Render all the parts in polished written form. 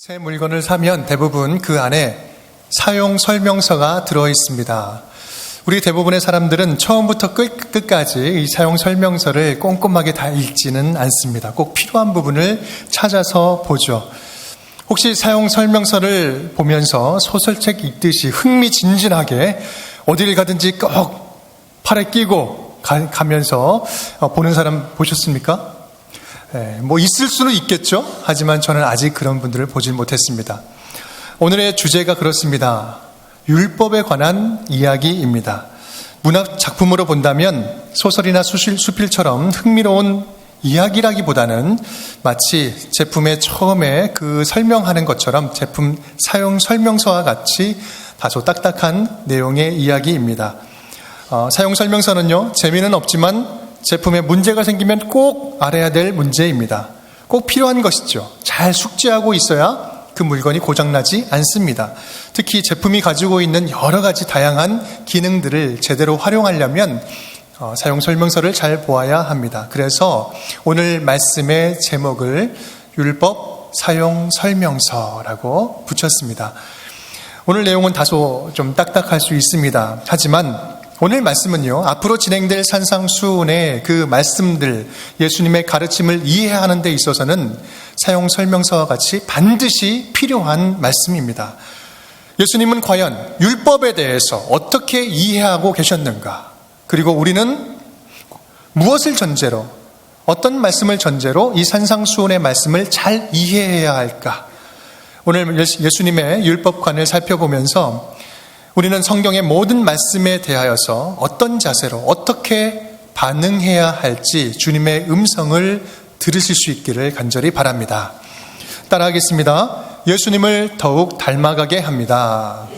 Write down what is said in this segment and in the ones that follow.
새 물건을 사면 대부분 그 안에 사용 설명서가 들어 있습니다. 우리 대부분의 사람들은 처음부터 끝까지 이 사용 설명서를 꼼꼼하게 다 읽지는 않습니다. 꼭 필요한 부분을 찾아서 보죠. 혹시 사용 설명서를 보면서 소설책 읽듯이 흥미진진하게 어디를 가든지 꼭 팔에 끼고 가면서 보는 사람 보셨습니까? 뭐 있을 수는 있겠죠. 하지만 저는 아직 그런 분들을 보질 못했습니다. 오늘의 주제가 그렇습니다. 율법에 관한 이야기입니다. 문학 작품으로 본다면 소설이나 수필처럼 흥미로운 이야기라기보다는 마치 제품의 처음에 그 설명하는 것처럼 제품 사용 설명서와 같이 다소 딱딱한 내용의 이야기입니다. 사용 설명서는요, 재미는 없지만 제품에 문제가 생기면 꼭 알아야 될 문제입니다. 꼭 필요한 것이죠. 잘 숙지하고 있어야 그 물건이 고장나지 않습니다. 특히 제품이 가지고 있는 여러 가지 다양한 기능들을 제대로 활용하려면 사용 설명서를 잘 보아야 합니다. 그래서 오늘 말씀의 제목을 율법 사용 설명서라고 붙였습니다. 오늘 내용은 다소 좀 딱딱할 수 있습니다. 하지만 오늘 말씀은요, 앞으로 진행될 산상수훈의 그 말씀들, 예수님의 가르침을 이해하는 데 있어서는 사용 설명서와 같이 반드시 필요한 말씀입니다. 예수님은 과연 율법에 대해서 어떻게 이해하고 계셨는가? 그리고 우리는 무엇을 전제로, 어떤 말씀을 전제로 이 산상수훈의 말씀을 잘 이해해야 할까? 오늘 예수님의 율법관을 살펴보면서 우리는 성경의 모든 말씀에 대하여서 어떤 자세로 어떻게 반응해야 할지 주님의 음성을 들으실 수 있기를 간절히 바랍니다. 따라하겠습니다. 예수님을 더욱 닮아가게 합니다.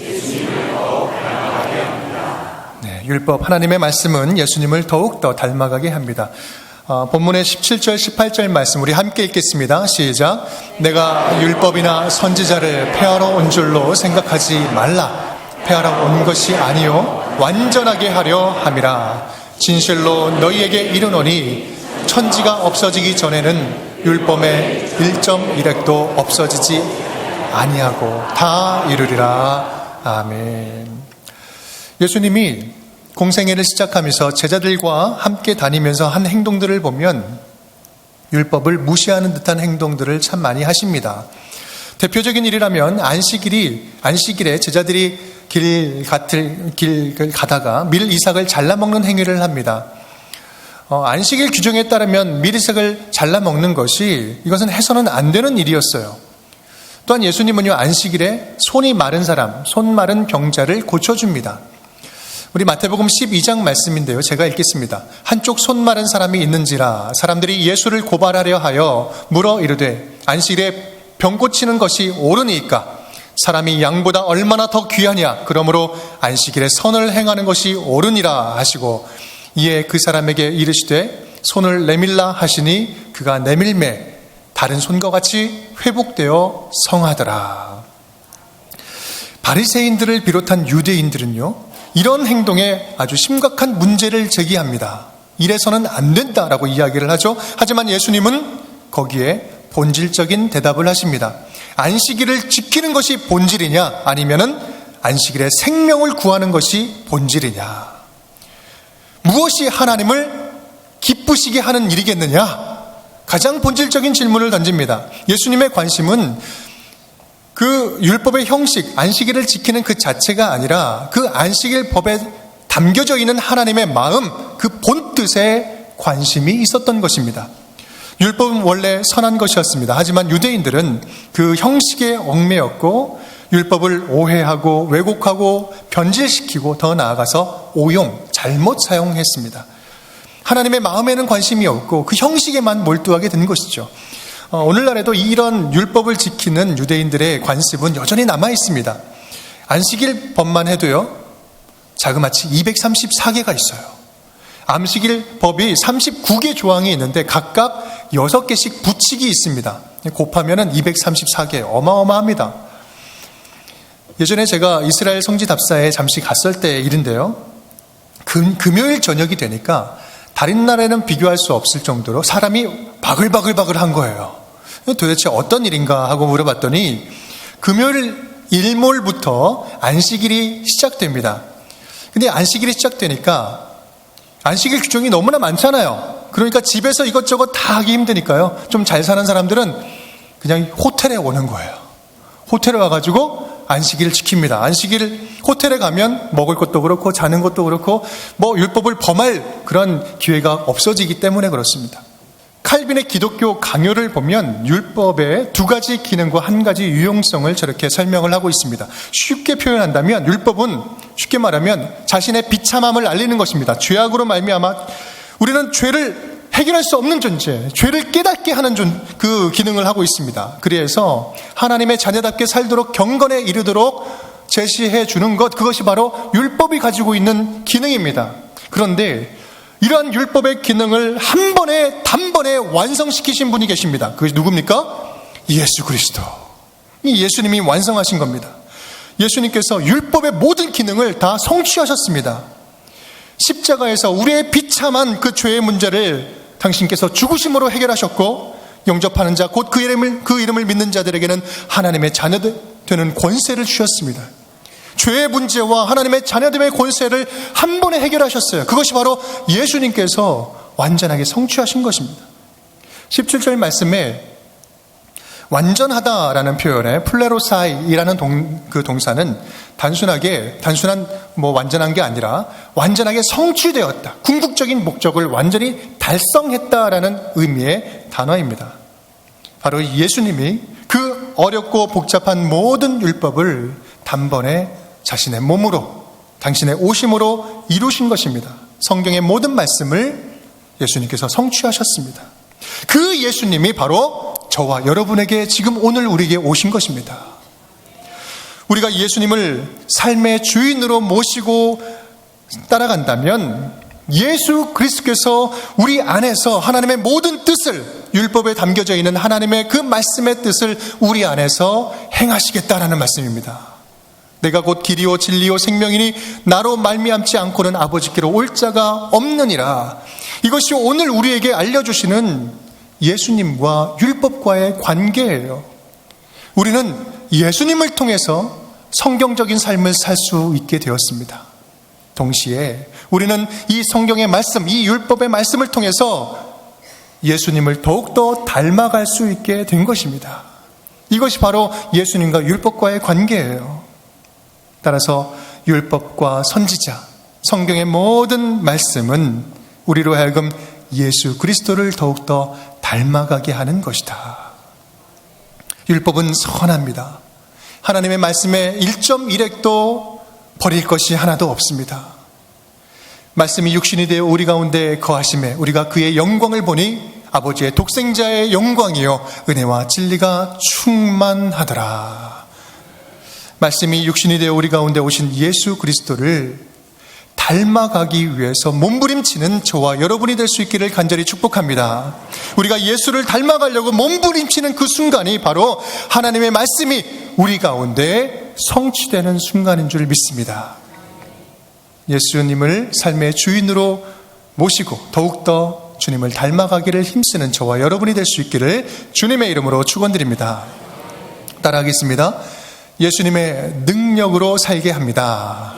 네, 율법 하나님의 말씀은 예수님을 더욱 더 닮아가게 합니다. 본문의 17절 18절 말씀 우리 함께 읽겠습니다. 시작. 내가 율법이나 선지자를 폐하러 온 줄로 생각하지 말라. 폐하러 온 것이 아니요 완전하게 하려 함이라. 진실로 너희에게 이르노니 천지가 없어지기 전에는 율법의 1.1획도 없어지지 아니하고 다 이루리라. 아멘. 예수님이 공생애를 시작하면서 제자들과 함께 다니면서 한 행동들을 보면 율법을 무시하는 듯한 행동들을 참 많이 하십니다. 대표적인 일이라면 안식일에 제자들이 길 가다가 밀이삭을 잘라먹는 행위를 합니다. 안식일 규정에 따르면 밀이삭을 잘라먹는 것이 이것은 해서는 안 되는 일이었어요. 또한 예수님은요, 안식일에 손이 마른 사람, 손 마른 병자를 고쳐줍니다. 우리 마태복음 12장 말씀인데요, 제가 읽겠습니다. 한쪽 손 마른 사람이 있는지라 사람들이 예수를 고발하려 하여 물어 이르되 안식일에 병 고치는 것이 옳으니까 사람이 양보다 얼마나 더 귀하냐. 그러므로 안식일에 선을 행하는 것이 옳으니라 하시고 이에 그 사람에게 이르시되 손을 내밀라 하시니 그가 내밀매 다른 손과 같이 회복되어 성하더라. 바리새인들을 비롯한 유대인들은요, 이런 행동에 아주 심각한 문제를 제기합니다. 이래서는 안 된다라고 이야기를 하죠. 하지만 예수님은 거기에 본질적인 대답을 하십니다. 안식일을 지키는 것이 본질이냐, 아니면은 안식일에 생명을 구하는 것이 본질이냐. 무엇이 하나님을 기쁘시게 하는 일이겠느냐? 가장 본질적인 질문을 던집니다. 예수님의 관심은 그 율법의 형식, 안식일을 지키는 그 자체가 아니라 그 안식일 법에 담겨져 있는 하나님의 마음, 그 본뜻에 관심이 있었던 것입니다. 율법은 원래 선한 것이었습니다. 하지만 유대인들은 그 형식에 얽매였고 율법을 오해하고 왜곡하고 변질시키고 더 나아가서 잘못 사용했습니다. 하나님의 마음에는 관심이 없고 그 형식에만 몰두하게 된 것이죠. 오늘날에도 이런 율법을 지키는 유대인들의 관습은 여전히 남아 있습니다. 안식일 법만 해도요, 자그마치 234개가 있어요. 안식일 법이 39개 조항이 있는데 각각 6개씩 부칙이 있습니다. 곱하면 234개, 어마어마합니다. 예전에 제가 이스라엘 성지답사에 잠시 갔을 때의 일인데요. 금요일 저녁이 되니까 다른 날에는 비교할 수 없을 정도로 사람이 바글바글한 거예요. 도대체 어떤 일인가 하고 물어봤더니 금요일 일몰부터 안식일이 시작됩니다. 근데 안식일이 시작되니까 안식일 규정이 너무나 많잖아요. 그러니까 집에서 이것저것 다 하기 힘드니까요. 좀 잘 사는 사람들은 그냥 호텔에 오는 거예요. 호텔에 와가지고 안식일을 지킵니다. 안식일 호텔에 가면 먹을 것도 그렇고 자는 것도 그렇고 율법을 범할 그런 기회가 없어지기 때문에 그렇습니다. 칼빈의 기독교 강요를 보면 율법의 두 가지 기능과 한 가지 유용성을 저렇게 설명을 하고 있습니다. 쉽게 표현한다면 율법은 쉽게 말하면 자신의 비참함을 알리는 것입니다. 죄악으로 말미암아 우리는 죄를 해결할 수 없는 존재, 죄를 깨닫게 하는 그 기능을 하고 있습니다. 그래서 하나님의 자녀답게 살도록 경건에 이르도록 제시해 주는 것, 그것이 바로 율법이 가지고 있는 기능입니다. 그런데 이러한 율법의 기능을 단번에 완성시키신 분이 계십니다. 그것이 누굽니까? 예수 그리스도. 이 예수님이 완성하신 겁니다. 예수님께서 율법의 모든 기능을 다 성취하셨습니다. 십자가에서 우리의 비참한 그 죄의 문제를 당신께서 죽으심으로 해결하셨고, 영접하는 자, 곧 그 이름을 믿는 자들에게는 하나님의 자녀들 되는 권세를 주셨습니다. 죄의 문제와 하나님의 자녀됨의 권세를 한 번에 해결하셨어요. 그것이 바로 예수님께서 완전하게 성취하신 것입니다. 17절 말씀에 완전하다라는 표현에 플레로사이라는 그 동사는 단순한 완전한 게 아니라 완전하게 성취되었다. 궁극적인 목적을 완전히 달성했다라는 의미의 단어입니다. 바로 예수님이 그 어렵고 복잡한 모든 율법을 단번에 자신의 몸으로, 당신의 오심으로 이루신 것입니다. 성경의 모든 말씀을 예수님께서 성취하셨습니다. 그 예수님이 바로 저와 여러분에게 지금 오늘 우리에게 오신 것입니다. 우리가 예수님을 삶의 주인으로 모시고 따라간다면 예수 그리스도께서 우리 안에서 하나님의 모든 뜻을, 율법에 담겨져 있는 하나님의 그 말씀의 뜻을 우리 안에서 행하시겠다라는 말씀입니다. 내가 곧 길이요 진리요 생명이니 나로 말미암지 않고는 아버지께로 올 자가 없느니라. 이것이 오늘 우리에게 알려주시는 예수님과 율법과의 관계예요. 우리는 예수님을 통해서 성경적인 삶을 살 수 있게 되었습니다. 동시에 우리는 이 성경의 말씀, 이 율법의 말씀을 통해서 예수님을 더욱더 닮아갈 수 있게 된 것입니다. 이것이 바로 예수님과 율법과의 관계예요. 따라서 율법과 선지자, 성경의 모든 말씀은 우리로 하여금 예수 그리스도를 더욱더 닮아가게 하는 것이다. 율법은 선합니다. 하나님의 말씀에 1.1획도 버릴 것이 하나도 없습니다. 말씀이 육신이 되어 우리 가운데 거하심에 우리가 그의 영광을 보니 아버지의 독생자의 영광이요 은혜와 진리가 충만하더라. 말씀이 육신이 되어 우리 가운데 오신 예수 그리스도를 닮아가기 위해서 몸부림치는 저와 여러분이 될 수 있기를 간절히 축복합니다. 우리가 예수를 닮아가려고 몸부림치는 그 순간이 바로 하나님의 말씀이 우리 가운데 성취되는 순간인 줄 믿습니다. 예수님을 삶의 주인으로 모시고 더욱더 주님을 닮아가기를 힘쓰는 저와 여러분이 될 수 있기를 주님의 이름으로 축원드립니다. 따라하겠습니다. 예수님의 능력으로 살게 합니다.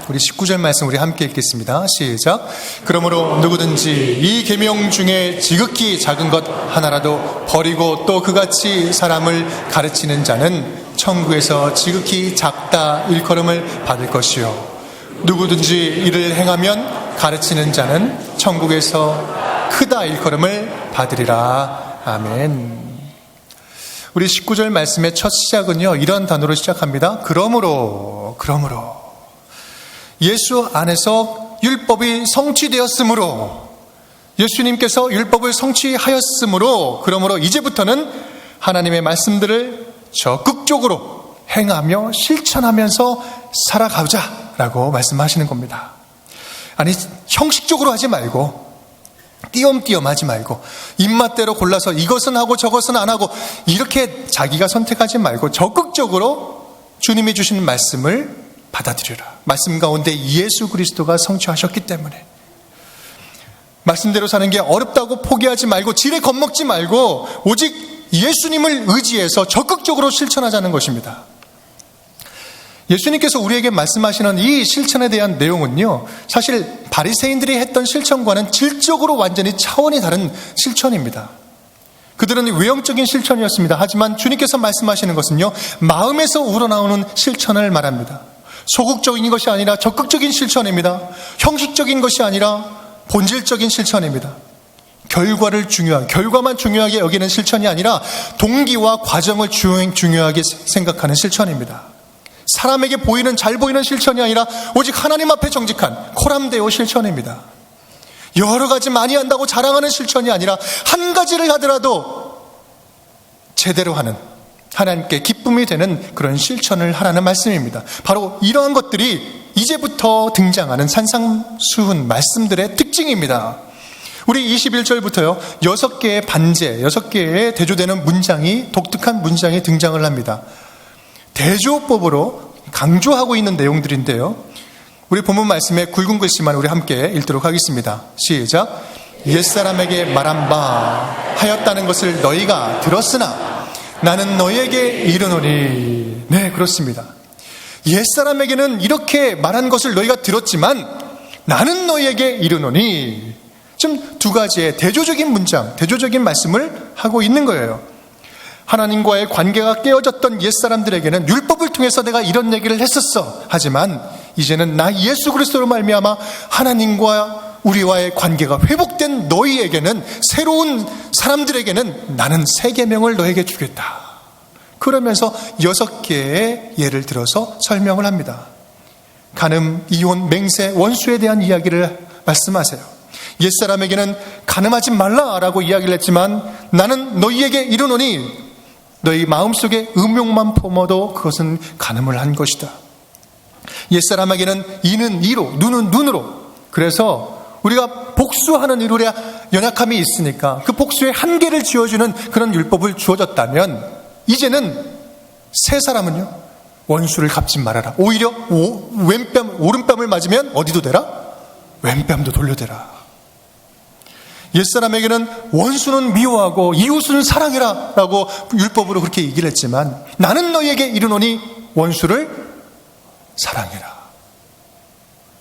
우리 19절 말씀 우리 함께 읽겠습니다. 시작. 그러므로 누구든지 이 계명 중에 지극히 작은 것 하나라도 버리고 또 그같이 사람을 가르치는 자는 천국에서 지극히 작다 일컬음을 받을 것이요 누구든지 이를 행하면 가르치는 자는 천국에서 크다 일컬음을 받으리라. 아멘. 우리 19절 말씀의 첫 시작은요, 이런 단어로 시작합니다. 그러므로 예수 안에서 율법이 성취되었으므로, 예수님께서 율법을 성취하였으므로, 그러므로 이제부터는 하나님의 말씀들을 적극적으로 행하며 실천하면서 살아가자라고 말씀하시는 겁니다. 아니, 형식적으로 하지 말고, 띄엄띄엄 하지 말고, 입맛대로 골라서 이것은 하고 저것은 안 하고 이렇게 자기가 선택하지 말고 적극적으로 주님이 주신 말씀을 받아들여라. 말씀 가운데 예수 그리스도가 성취하셨기 때문에 말씀대로 사는 게 어렵다고 포기하지 말고 지레 겁먹지 말고 오직 예수님을 의지해서 적극적으로 실천하자는 것입니다. 예수님께서 우리에게 말씀하시는 이 실천에 대한 내용은요, 사실 바리새인들이 했던 실천과는 질적으로 완전히 차원이 다른 실천입니다. 그들은 외형적인 실천이었습니다. 하지만 주님께서 말씀하시는 것은요, 마음에서 우러나오는 실천을 말합니다. 소극적인 것이 아니라 적극적인 실천입니다. 형식적인 것이 아니라 본질적인 실천입니다. 결과만 중요하게 여기는 실천이 아니라 동기와 과정을 중요하게 생각하는 실천입니다. 사람에게 잘 보이는 실천이 아니라 오직 하나님 앞에 정직한 코람데오 실천입니다. 여러 가지 많이 한다고 자랑하는 실천이 아니라 한 가지를 하더라도 제대로 하는, 하나님께 기쁨이 되는 그런 실천을 하라는 말씀입니다. 바로 이러한 것들이 이제부터 등장하는 산상수훈 말씀들의 특징입니다. 우리 21절부터요 6개의 반제, 6개의 대조되는 문장이, 독특한 문장이 등장을 합니다. 대조법으로 강조하고 있는 내용들인데요, 우리 본문 말씀에 굵은 글씨만 우리 함께 읽도록 하겠습니다. 시작. 옛사람에게 말한 바 하였다는 것을 너희가 들었으나 나는 너희에게 이르노니. 네, 그렇습니다. 옛사람에게는 이렇게 말한 것을 너희가 들었지만 나는 너희에게 이르노니. 지금 두 가지의 대조적인 문장, 대조적인 말씀을 하고 있는 거예요. 하나님과의 관계가 깨어졌던 옛사람들에게는 율법을 통해서 내가 이런 얘기를 했었어. 하지만 이제는 나 예수 그리스도로 말미암아 하나님과 우리와의 관계가 회복된 너희에게는, 새로운 사람들에게는 나는 새 계명을 너에게 주겠다. 그러면서 6개의 예를 들어서 설명을 합니다. 간음, 이혼, 맹세, 원수에 대한 이야기를 말씀하세요. 옛사람에게는 간음하지 말라라고 이야기를 했지만 나는 너희에게 이르노니 너희 마음속에 음욕만 품어도 그것은 간음을 한 것이다. 옛사람에게는 이는 이로, 눈은 눈으로. 그래서 우리가 복수하는 일에 연약함이 있으니까 그 복수의 한계를 지어주는 그런 율법을 주어졌다면 이제는 새 사람은요, 원수를 갚지 말아라. 오히려 오른뺨을 맞으면 어디도 대라? 왼뺨도 돌려대라. 옛사람에게는 원수는 미워하고 이웃은 사랑해라 라고 율법으로 그렇게 얘기를 했지만 나는 너희에게 이르노니 원수를 사랑해라.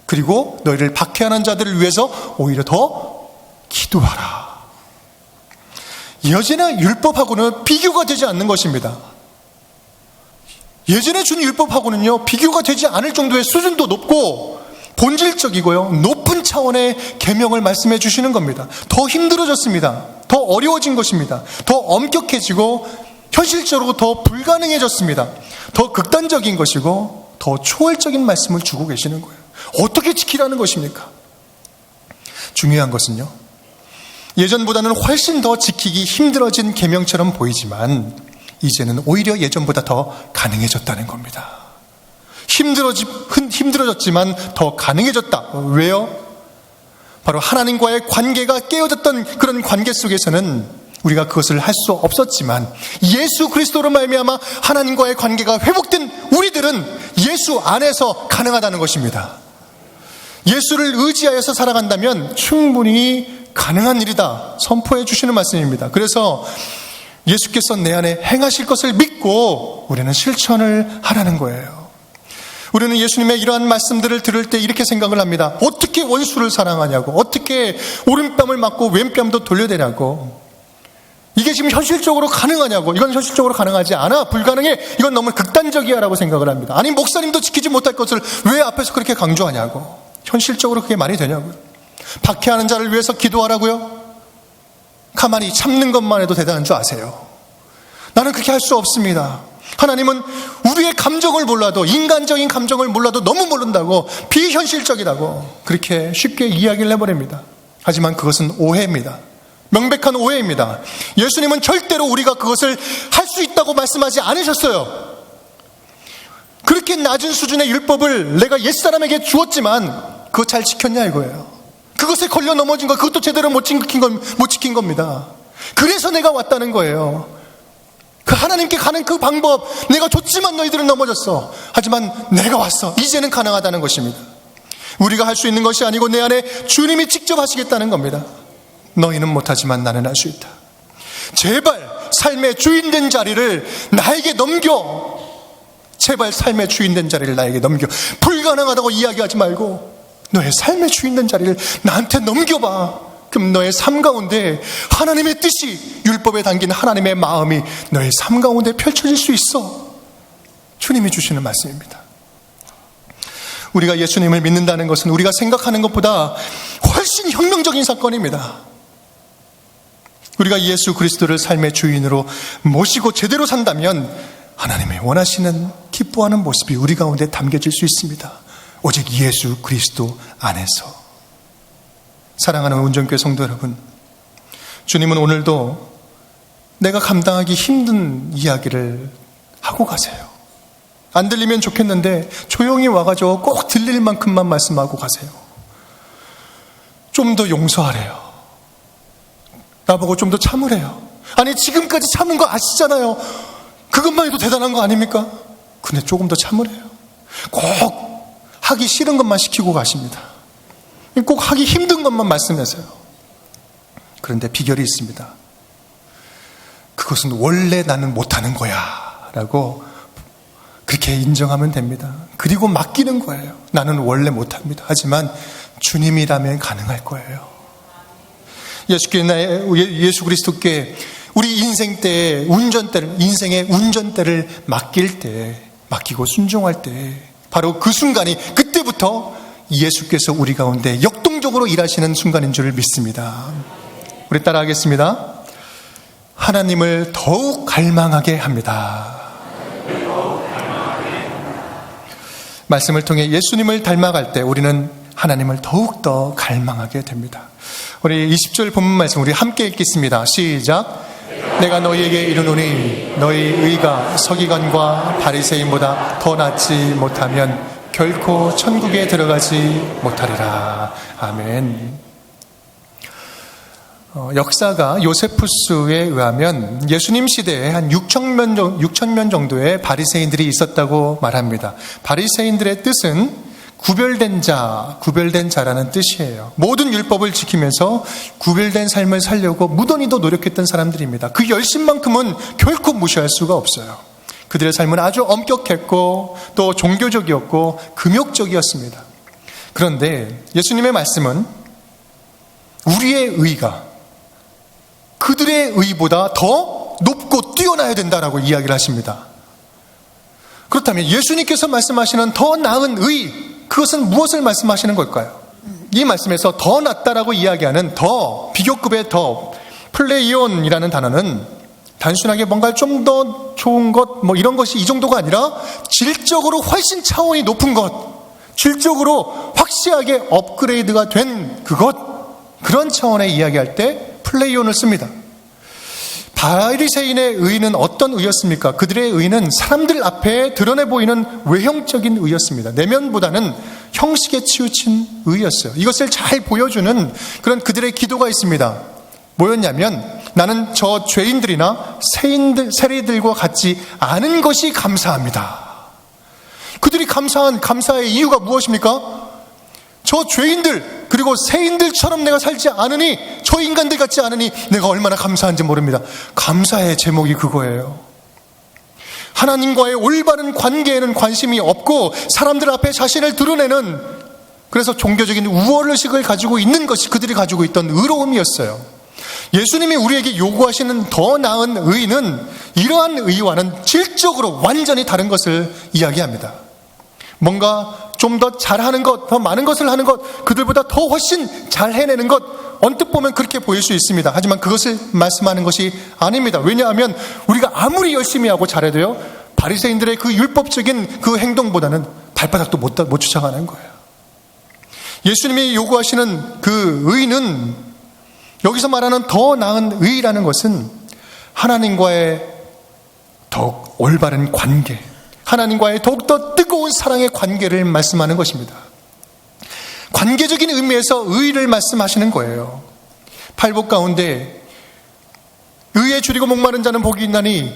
그리고 너희를 박해하는 자들을 위해서 오히려 더 기도하라. 예전의 율법하고는 비교가 되지 않는 것입니다. 예전에 준 율법하고는요 비교가 되지 않을 정도의 수준도 높고 본질적이고요 높은 차원의 계명을 말씀해 주시는 겁니다. 더 힘들어졌습니다. 더 어려워진 것입니다. 더 엄격해지고 현실적으로 더 불가능해졌습니다. 더 극단적인 것이고 더 초월적인 말씀을 주고 계시는 거예요. 어떻게 지키라는 것입니까? 중요한 것은요, 예전보다는 훨씬 더 지키기 힘들어진 계명처럼 보이지만 이제는 오히려 예전보다 더 가능해졌다는 겁니다. 힘들어졌지만 더 가능해졌다. 왜요? 바로 하나님과의 관계가 깨어졌던 그런 관계 속에서는 우리가 그것을 할 수 없었지만 예수 그리스도로 말미암아 하나님과의 관계가 회복된 우리들은 예수 안에서 가능하다는 것입니다. 예수를 의지하여서 살아간다면 충분히 가능한 일이다 선포해 주시는 말씀입니다. 그래서 예수께서 내 안에 행하실 것을 믿고 우리는 실천을 하라는 거예요. 우리는 예수님의 이러한 말씀들을 들을 때 이렇게 생각을 합니다. 어떻게 원수를 사랑하냐고, 어떻게 오른뺨을 맞고 왼뺨도 돌려대냐고, 이게 지금 현실적으로 가능하냐고. 이건 현실적으로 가능하지 않아, 불가능해, 이건 너무 극단적이야 라고 생각을 합니다. 아니 목사님도 지키지 못할 것을 왜 앞에서 그렇게 강조하냐고. 현실적으로 그게 말이 되냐고요. 박해하는 자를 위해서 기도하라고요? 가만히 참는 것만 해도 대단한 줄 아세요? 나는 그렇게 할 수 없습니다. 하나님은 우리의 감정을 몰라도, 인간적인 감정을 몰라도 너무 모른다고, 비현실적이라고 그렇게 쉽게 이야기를 해버립니다. 하지만 그것은 오해입니다. 명백한 오해입니다. 예수님은 절대로 우리가 그것을 할 수 있다고 말씀하지 않으셨어요. 그렇게 낮은 수준의 율법을 내가 옛사람에게 주었지만 그거 잘 지켰냐 이거예요. 그것에 걸려 넘어진 거, 그것도 제대로 못 지킨 겁니다. 그래서 내가 왔다는 거예요. 그 하나님께 가는 그 방법 내가 줬지만 너희들은 넘어졌어. 하지만 내가 왔어. 이제는 가능하다는 것입니다. 우리가 할 수 있는 것이 아니고 내 안에 주님이 직접 하시겠다는 겁니다. 너희는 못하지만 나는 할 수 있다. 제발 삶의 주인된 자리를 나에게 넘겨. 제발 삶의 주인된 자리를 나에게 넘겨. 불가능하다고 이야기하지 말고 너의 삶의 주인된 자리를 나한테 넘겨봐. 그럼 너의 삶 가운데 하나님의 뜻이, 율법에 담긴 하나님의 마음이 너의 삶 가운데 펼쳐질 수 있어. 주님이 주시는 말씀입니다. 우리가 예수님을 믿는다는 것은 우리가 생각하는 것보다 훨씬 혁명적인 사건입니다. 우리가 예수 그리스도를 삶의 주인으로 모시고 제대로 산다면 하나님의 원하시는 기뻐하는 모습이 우리 가운데 담겨질 수 있습니다. 오직 예수 그리스도 안에서. 사랑하는 운전교회 성도 여러분, 주님은 오늘도 내가 감당하기 힘든 이야기를 하고 가세요. 안 들리면 좋겠는데 조용히 와가지고 꼭 들릴 만큼만 말씀하고 가세요. 좀 더 용서하래요. 나보고 좀 더 참으래요. 아니 지금까지 참은 거 아시잖아요. 그것만 해도 대단한 거 아닙니까? 근데 조금 더 참으래요. 꼭 하기 싫은 것만 시키고 가십니다. 꼭 하기 힘든 것만 말씀하세요. 그런데 비결이 있습니다. 그것은 원래 나는 못하는 거야 라고 그렇게 인정하면 됩니다. 그리고 맡기는 거예요. 나는 원래 못합니다. 하지만 주님이라면 가능할 거예요. 예수 그리스도께 우리 인생 때의 인생의 운전대를 맡기고 순종할 때 바로 그 순간이, 그때부터 예수께서 우리 가운데 역동적으로 일하시는 순간인 줄 믿습니다. 우리 따라하겠습니다. 하나님을 더욱 갈망하게 합니다. 말씀을 통해 예수님을 닮아갈 때 우리는 하나님을 더욱더 갈망하게 됩니다. 우리 20절 본문 말씀 우리 함께 읽겠습니다. 시작. 내가 너희에게 이르노니 너희 의가 서기관과 바리새인보다 더 낫지 못하면 결코 천국에 들어가지 못하리라. 아멘. 역사가 요세푸스에 의하면 예수님 시대에 한 6,000명 정도의 바리새인들이 있었다고 말합니다. 바리새인들의 뜻은 구별된 자라는 뜻이에요. 모든 율법을 지키면서 구별된 삶을 살려고 무던히도 노력했던 사람들입니다. 그 열심만큼은 결코 무시할 수가 없어요. 그들의 삶은 아주 엄격했고 또 종교적이었고 금욕적이었습니다. 그런데 예수님의 말씀은 우리의 의가 그들의 의보다 더 높고 뛰어나야 된다라고 이야기를 하십니다. 그렇다면 예수님께서 말씀하시는 더 나은 의, 그것은 무엇을 말씀하시는 걸까요? 이 말씀에서 더 낫다라고 이야기하는 더, 비교급의 더, 플레이온이라는 단어는 단순하게 뭔가 좀 더 좋은 것, 이런 것이 이 정도가 아니라 질적으로 훨씬 차원이 높은 것, 질적으로 확실하게 업그레이드가 된 그런 차원의 이야기할 때 플레이온을 씁니다. 바리새인의 의는 어떤 의였습니까? 그들의 의는 사람들 앞에 드러내 보이는 외형적인 의였습니다. 내면보다는 형식에 치우친 의였어요. 이것을 잘 보여주는 그런 그들의 기도가 있습니다. 뭐였냐면 나는 저 죄인들이나 세리들과 같지 않은 것이 감사합니다. 그들이 감사의 이유가 무엇입니까? 저 죄인들 그리고 세인들처럼 내가 살지 않으니, 저 인간들 같지 않으니 내가 얼마나 감사한지 모릅니다. 감사의 제목이 그거예요. 하나님과의 올바른 관계에는 관심이 없고 사람들 앞에 자신을 드러내는, 그래서 종교적인 우월의식을 가지고 있는 것이 그들이 가지고 있던 의로움이었어요. 예수님이 우리에게 요구하시는 더 나은 의는 이러한 의와는 질적으로 완전히 다른 것을 이야기합니다. 뭔가 좀 더 잘하는 것, 더 많은 것을 하는 것, 그들보다 더 훨씬 잘 해내는 것, 언뜻 보면 그렇게 보일 수 있습니다. 하지만 그것을 말씀하는 것이 아닙니다. 왜냐하면 우리가 아무리 열심히 하고 잘해도요, 바리새인들의 그 율법적인 그 행동보다는 발바닥도 못 쫓아가는 거예요. 예수님이 요구하시는 그 의는, 여기서 말하는 더 나은 의라는 것은 하나님과의 더욱 올바른 관계, 하나님과의 더욱더 뜨거운 사랑의 관계를 말씀하는 것입니다. 관계적인 의미에서 의를 말씀하시는 거예요. 팔복 가운데 의에 줄이고 목마른 자는 복이 있나니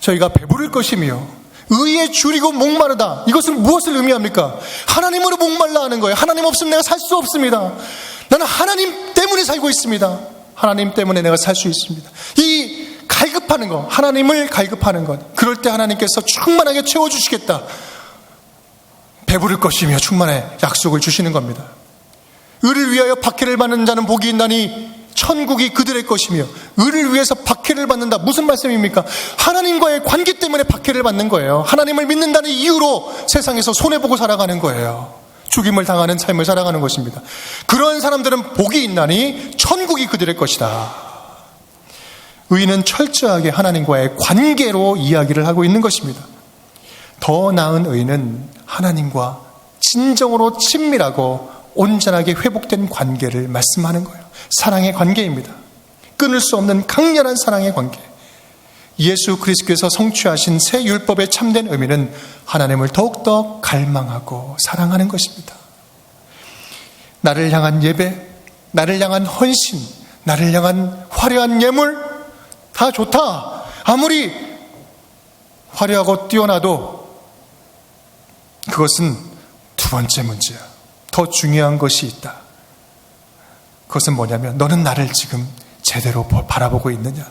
저희가 배부를 것이며 의에 줄이고 목마르다. 이것은 무엇을 의미합니까? 하나님으로 목말라 하는 거예요. 하나님 없으면 내가 살 수 없습니다. 나는 하나님 때문에 살고 있습니다. 하나님 때문에 내가 살 수 있습니다. 이 갈급하는 것, 하나님을 갈급하는 것, 그럴 때 하나님께서 충만하게 채워주시겠다, 배부를 것이며 충만의 약속을 주시는 겁니다. 의를 위하여 박해를 받는 자는 복이 있나니 천국이 그들의 것이며, 의를 위해서 박해를 받는다. 무슨 말씀입니까? 하나님과의 관계 때문에 박해를 받는 거예요. 하나님을 믿는다는 이유로 세상에서 손해보고 살아가는 거예요. 죽임을 당하는 삶을 살아가는 것입니다. 그런 사람들은 복이 있나니 천국이 그들의 것이다. 의인은 철저하게 하나님과의 관계로 이야기를 하고 있는 것입니다. 더 나은 의인은 하나님과 진정으로 친밀하고 온전하게 회복된 관계를 말씀하는 거예요. 사랑의 관계입니다. 끊을 수 없는 강렬한 사랑의 관계. 예수 그리스도께서 성취하신 새 율법의 참된 의미는 하나님을 더욱더 갈망하고 사랑하는 것입니다. 나를 향한 예배, 나를 향한 헌신, 나를 향한 화려한 예물, 다 좋다. 아무리 화려하고 뛰어나도 그것은 두 번째 문제야. 더 중요한 것이 있다. 그것은 뭐냐면, 너는 나를 지금 제대로 바라보고 있느냐?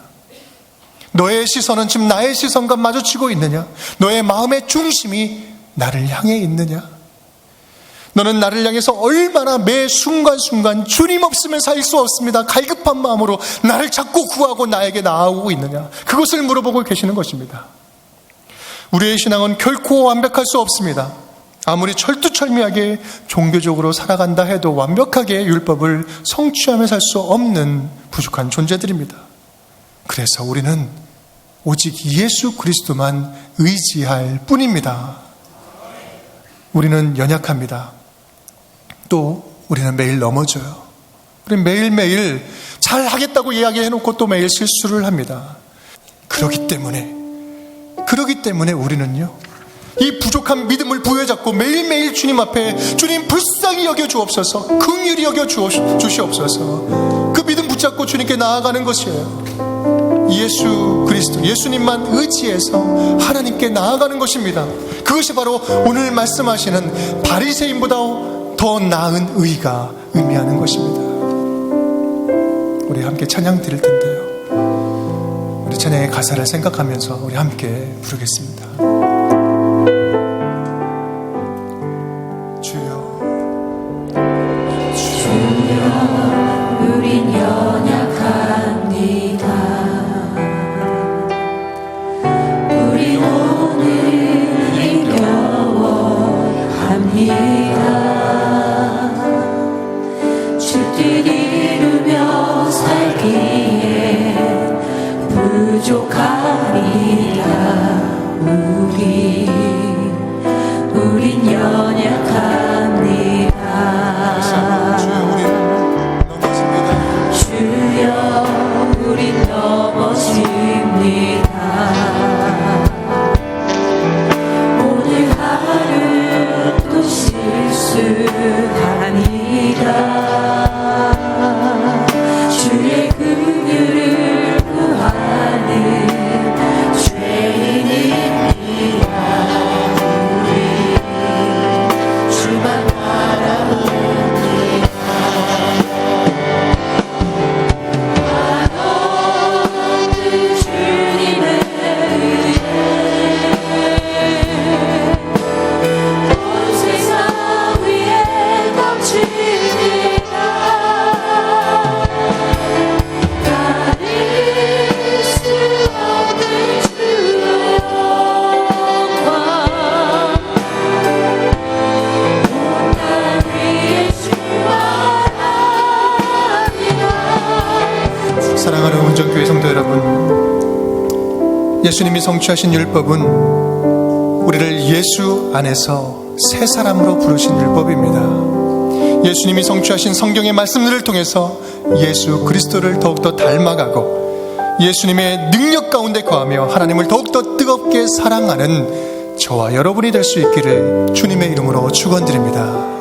너의 시선은 지금 나의 시선과 마주치고 있느냐? 너의 마음의 중심이 나를 향해 있느냐? 너는 나를 향해서 얼마나 매 순간순간 주님 없으면 살 수 없습니다, 갈급한 마음으로 나를 자꾸 구하고 나에게 나아오고 있느냐? 그것을 물어보고 계시는 것입니다. 우리의 신앙은 결코 완벽할 수 없습니다. 아무리 철두철미하게 종교적으로 살아간다 해도 완벽하게 율법을 성취하며 살 수 없는 부족한 존재들입니다. 그래서 우리는 오직 예수 그리스도만 의지할 뿐입니다. 우리는 연약합니다. 또 우리는 매일 넘어져요. 우리는 매일매일 잘하겠다고 이야기해놓고 또 매일 실수를 합니다. 그렇기 때문에 우리는요, 이 부족한 믿음을 부여잡고 매일매일 주님 앞에, 주님 불쌍히 여겨 주옵소서, 긍휼히 여겨 주시옵소서, 그 믿음 붙잡고 주님께 나아가는 것이에요. 예수 그리스도, 예수님만 의지해서 하나님께 나아가는 것입니다. 그것이 바로 오늘 말씀하시는 바리새인보다 더 나은 의가 의미하는 것입니다. 우리 함께 찬양 드릴 텐데요, 우리 찬양의 가사를 생각하면서 우리 함께 부르겠습니다. 우린 연약합니다. 우린 오늘 힘겨워합니다. 주 뜻 이루며 살기에 부족합니다. 우린 연약합니다. 우린 넘어집니다. 오늘 하루도 실수합니다. 주의 긍휼을 구하는 죄인입니다. 우리 주만 바라봅니다. 사랑하는 운정교회 성도 여러분, 예수님이 성취하신 율법은 우리를 예수 안에서 새 사람으로 부르신 율법입니다. 예수님이 성취하신 성경의 말씀들을 통해서 예수 그리스도를 더욱더 닮아가고 예수님의 능력 가운데 거하며 하나님을 더욱더 뜨겁게 사랑하는 저와 여러분이 될 수 있기를 주님의 이름으로 축원드립니다.